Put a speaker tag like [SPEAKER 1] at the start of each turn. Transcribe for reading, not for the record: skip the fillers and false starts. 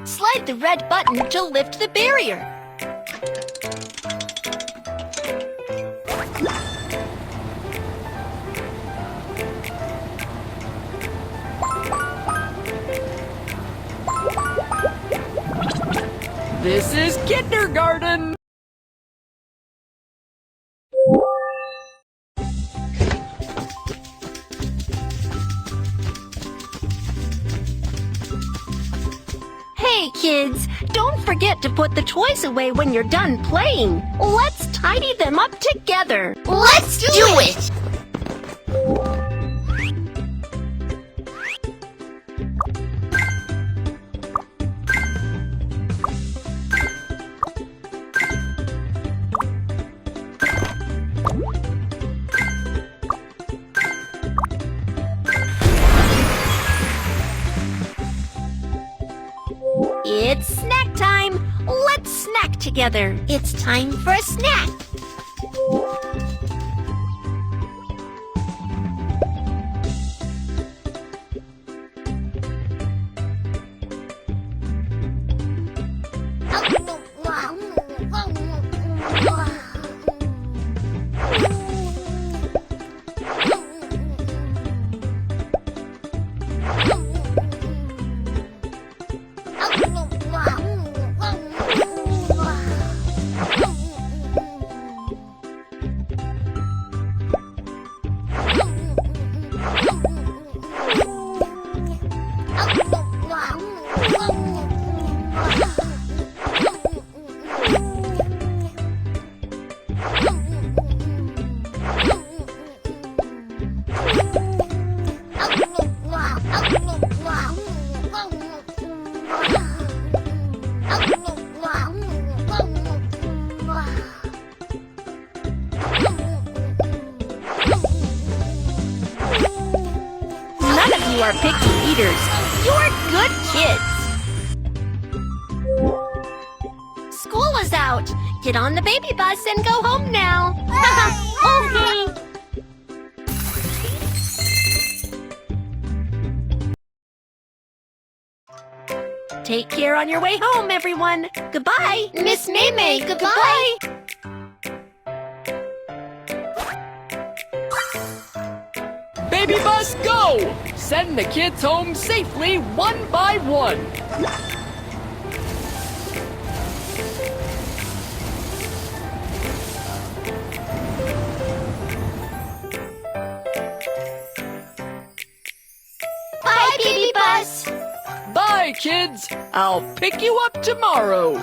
[SPEAKER 1] Slide the red button to lift the barrier.
[SPEAKER 2] This is kindergarten!
[SPEAKER 1] Hey kids, don't forget to put the toys away when you're done playing. Let's tidy them up together.
[SPEAKER 3] Let's do it!
[SPEAKER 1] It's snack time. Let's snack together.
[SPEAKER 3] It's time for a snack.
[SPEAKER 1] You are picky eaters. You're good kids. School is out. Get on the baby bus and go home now. Okay. Take care on your way home, everyone. Goodbye.
[SPEAKER 3] Miss Maymay, goodbye.
[SPEAKER 2] Baby bus, go! Send the kids home safely one by one.
[SPEAKER 3] Bye, baby bus.
[SPEAKER 2] Bye, kids. I'll pick you up tomorrow.